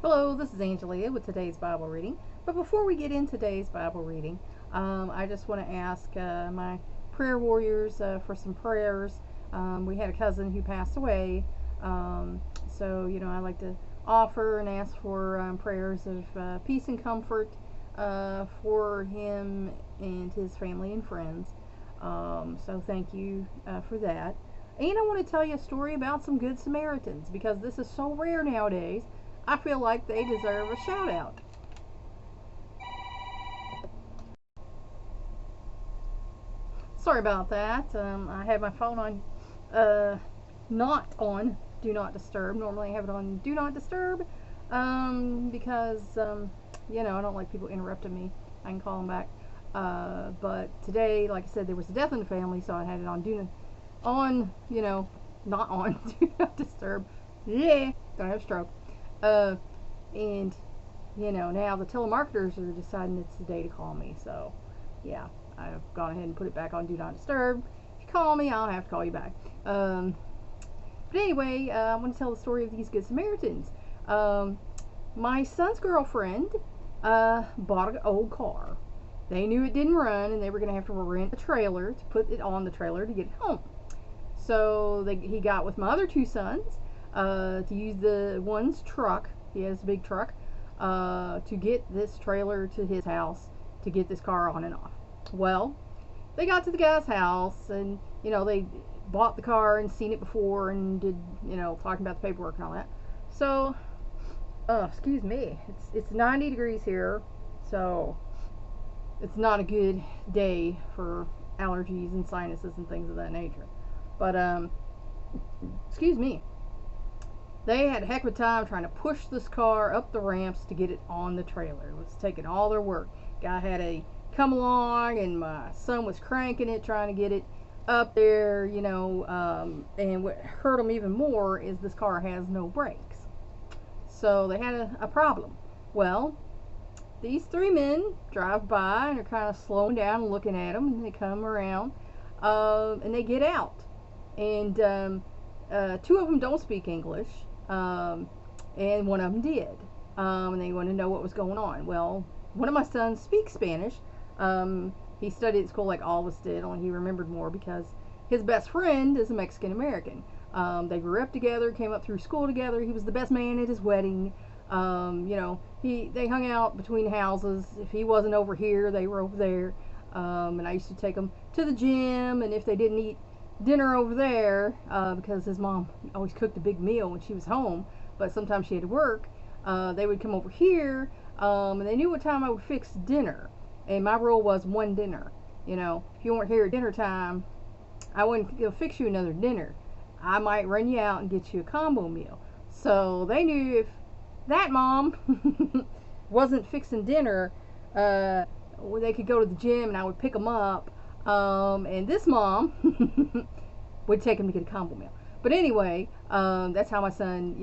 Hello, this is Angelia with today's Bible reading. But before we get into today's Bible reading, I just want to ask my prayer warriors for some prayers. We had a cousin who passed away, so I like to offer and ask for prayers of peace and comfort for him and his family and friends. So thank you for that. And I want to tell you a story about some good Samaritans because this is so rare nowadays. I feel like they deserve a shout out. Sorry about that. I had my phone on, not on Do Not Disturb. Normally I have it on Do Not Disturb because I don't like people interrupting me. I can call them back. But today, like I said, there was a death in the family, so I had it on not on Do Not Disturb. Yeah, don't have a stroke. Uh, and now the telemarketers are deciding it's the day to call me. So, yeah, I've gone ahead and put it back on Do Not Disturb. If you call me, I'll have to call you back. But anyway, I want to tell the story of these Good Samaritans. My son's girlfriend bought an old car. They knew it didn't run, and they were going to have to rent a trailer to put it on the trailer to get it home. So he got with my other two sons to use the one's truck. He has a big truck to get this trailer to his house to get this car on and off. Well, they got to the guy's house and they bought the car and seen it before and did talking about the paperwork and all that. So, excuse me, it's 90 degrees here, so it's not a good day for allergies and sinuses and things of that nature. But excuse me. They had a heck of a time trying to push this car up the ramps to get it on the trailer. It was taking all their work. Guy had a come along, and my son was cranking it, trying to get it up there, and what hurt them even more is this car has no brakes. So they had a problem. Well, these three men drive by and are kind of slowing down and looking at them, and they come around, and they get out. And two of them don't speak English, and one of them did. And they wanted to know what was going on. Well, one of my sons speaks Spanish. He studied at school like all of us did, only he remembered more because his best friend is a Mexican American. They grew up together, came up through school together. He was the best man at his wedding. They hung out between houses. If he wasn't over here, they were over there. And I used to take them to the gym, and if they didn't eat dinner over there, because his mom always cooked a big meal when she was home, but sometimes she had to work, they would come over here, and they knew what time I would fix dinner. And my rule was one dinner. If you weren't here at dinner time, I wouldn't fix you another dinner. I might run you out and get you a combo meal. So they knew if that mom wasn't fixing dinner, they could go to the gym and I would pick them up. And this mom would take him to get a combo meal. But anyway, that's how my son,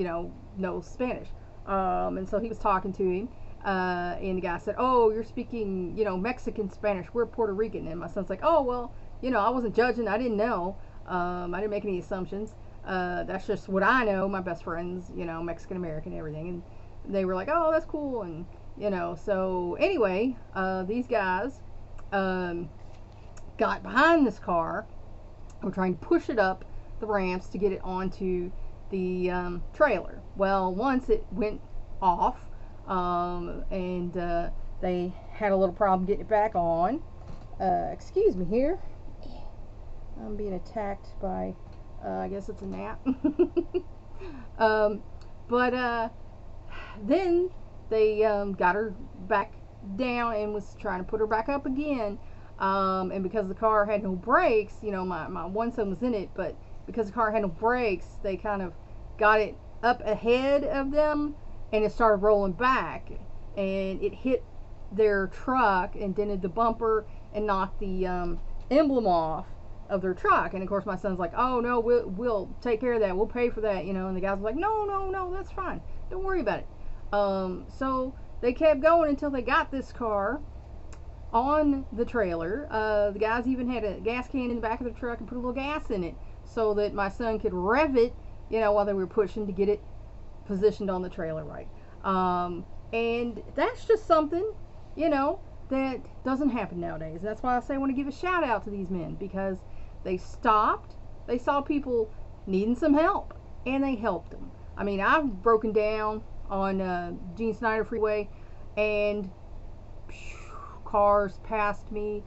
knows Spanish. And so he was talking to him, and the guy said, "Oh, you're speaking, Mexican Spanish. We're Puerto Rican." And my son's like, "Oh, well, I wasn't judging. I didn't know. I didn't make any assumptions. That's just what I know. My best friends, Mexican American, everything." And they were like, "Oh, that's cool." And so anyway, these guys got behind this car. We're trying to push it up the ramps to get it onto the trailer. Well, once it went off, and they had a little problem getting it back on. Excuse me here. I'm being attacked by, I guess it's a gnat. But then they got her back down and was trying to put her back up again. And because the car had no brakes, my one son was in it, but because the car had no brakes, they kind of got it up ahead of them, and it started rolling back, and it hit their truck and dented the bumper and knocked the emblem off of their truck. And of course my son's like, "Oh no, we'll take care of that, we'll pay for that," and the guys were like, no, that's fine, don't worry about it. So they kept going until they got this car on the trailer. The guys even had a gas can in the back of the truck and put a little gas in it so that my son could rev it, while they were pushing to get it positioned on the trailer right. And that's just something, you know, that doesn't happen nowadays. That's why I say I want to give a shout out to these men, because they stopped, they saw people needing some help, and they helped them. I mean, I've broken down on Gene Snyder Freeway, and cars passed me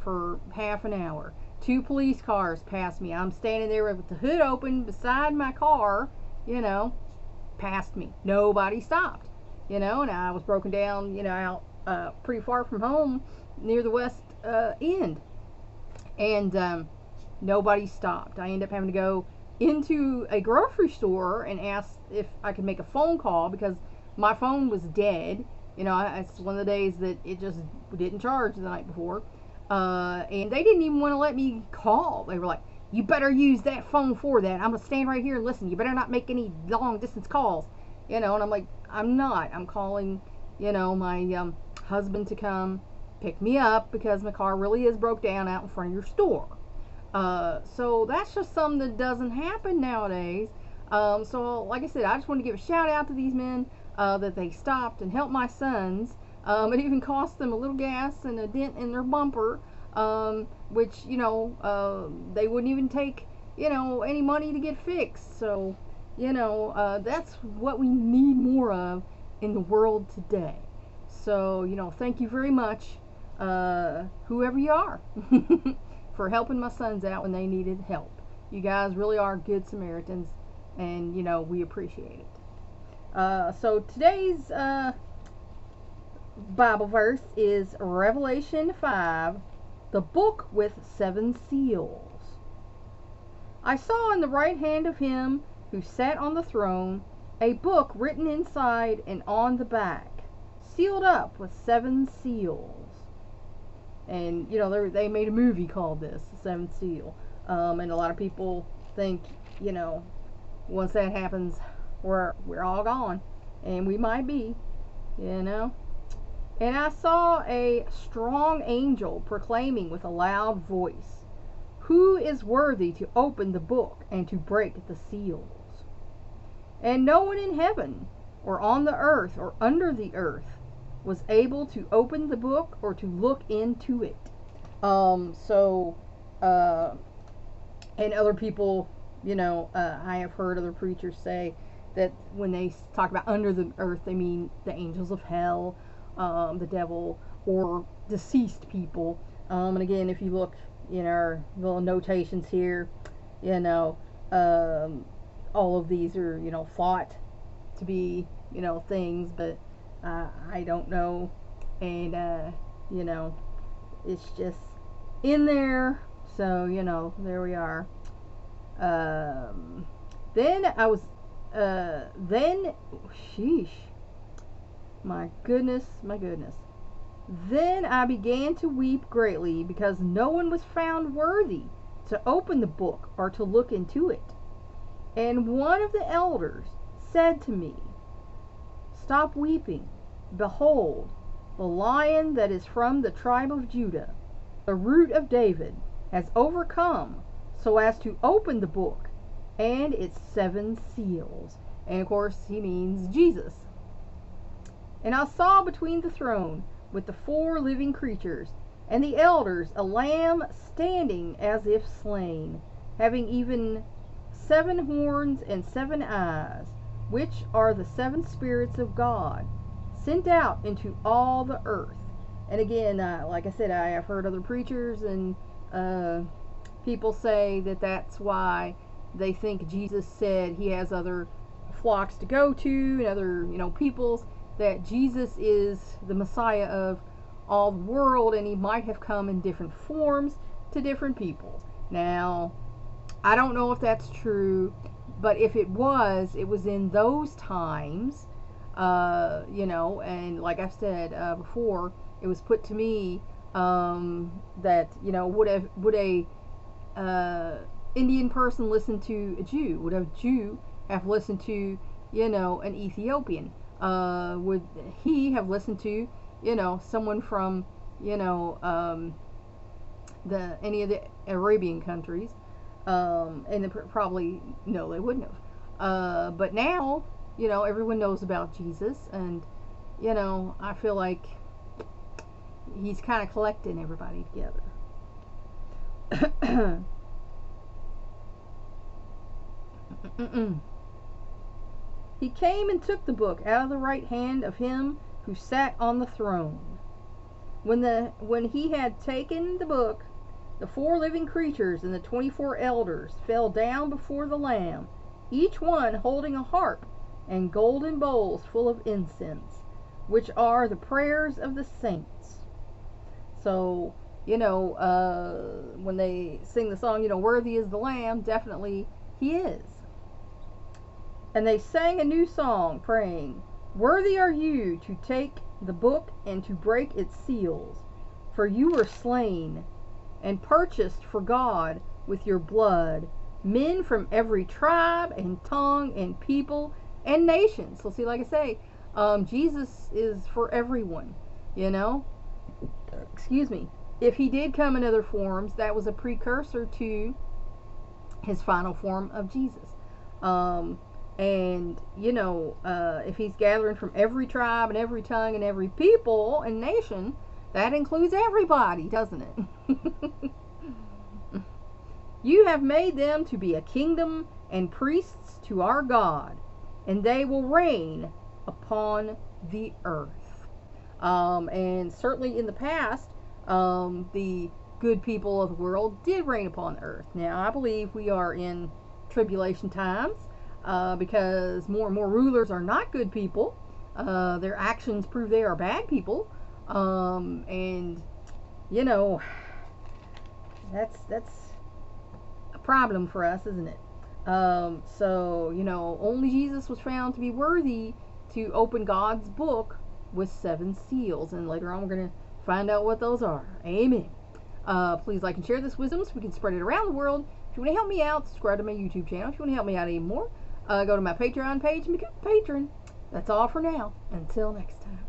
for half an hour. 2 police cars passed me. I'm standing there with the hood open beside my car, you know, passed me. Nobody stopped, you know, and I was broken down, you know, out pretty far from home near the west end. And nobody stopped. I ended up having to go into a grocery store and ask if I could make a phone call because my phone was dead. You know, it's one of the days that it just didn't charge the night before. And they didn't even want to let me call. They were like, you better use that phone for that. I'm going to stand right here and listen. You better not make any long distance calls. You know, and I'm like, I'm not. I'm calling, you know, my husband to come pick me up because my car really is broke down out in front of your store. So that's just something that doesn't happen nowadays. So like I said, I just want to give a shout out to these men that they stopped and helped my sons. It even cost them a little gas and a dent in their bumper, which, you know, they wouldn't even take, you know, any money to get fixed. So, you know, that's what we need more of in the world today. So, you know, thank you very much, whoever you are, for helping my sons out when they needed help. You guys really are good Samaritans, and, you know, we appreciate it. So today's Bible verse is Revelation 5, the book with 7 seals. I saw in the right hand of him who sat on the throne a book written inside and on the back, sealed up with 7 seals. And, you know, they made a movie called this, The Seventh Seal. And a lot of people think, you know, once that happens, we're all gone. And we might be, you know. And I saw a strong angel proclaiming with a loud voice, who is worthy to open the book and to break the seals? And no one in heaven, or on the earth, or under the earth, was able to open the book or to look into it. And other people, you know, I have heard other preachers say that when they talk about under the earth, they mean the angels of hell, the devil, or deceased people. And again, if you look in our little notations here, you know, all of these are, you know, thought to be, you know, things, but I don't know, and you know, it's just in there. So, you know, there we are. Then I was sheesh, my goodness. Then I began to weep greatly because no one was found worthy to open the book or to look into it. And one of the elders said to me, stop weeping. Behold, the Lion that is from the tribe of Judah, the root of David, has overcome so as to open the book and its 7 seals. And of course, he means Jesus. And I saw between the throne with the 4 living creatures and the elders a lamb standing as if slain, having even 7 horns and 7 eyes, which are the 7 spirits of God, sent out into all the earth. And again, like I said, I have heard other preachers and people say that that's why they think Jesus said he has other flocks to go to and other, you know, peoples, that Jesus is the Messiah of all the world, and he might have come in different forms to different people. Now, I don't know if that's true, but if it was in those times, you know, and like I've said before, it was put to me that, you know, would a Indian person listen to a Jew? Would a Jew have listened to, you know, an Ethiopian? Would he have listened to, you know, someone from, you know, any of the Arabian countries? And probably no, they wouldn't have. But now, you know, everyone knows about Jesus, and, you know, I feel like he's kind of collecting everybody together. He came and took the book out of the right hand of him who sat on the throne. When he had taken the book, the 4 living creatures and the 24 elders fell down before the Lamb, each one holding a harp and golden bowls full of incense, which are the prayers of the saints. So, you know, when they sing the song, you know, worthy is the Lamb, definitely he is. And they sang a new song, praying, worthy are you to take the book and to break its seals, for you were slain and purchased for God with your blood men from every tribe and tongue and people and nation. So see, like I say, Jesus is for everyone, you know. Excuse me. If he did come in other forms, that was a precursor to his final form of Jesus. And, you know, if he's gathering from every tribe and every tongue and every people and nation, that includes everybody, doesn't it? You have made them to be a kingdom and priests to our God, and they will reign upon the earth. And certainly in the past, the good people of the world did reign upon the earth. Now, I believe we are in tribulation times. Because more and more rulers are not good people. Their actions prove they are bad people. And, you know, that's a problem for us, isn't it? So, you know, only Jesus was found to be worthy to open God's book with 7 seals. And later on we're going to find out what those are. Amen. Please like and share this wisdom so we can spread it around the world. If you want to help me out, subscribe to my YouTube channel. If you want to help me out even more, go to my Patreon page and become a patron. That's all for now. Until next time.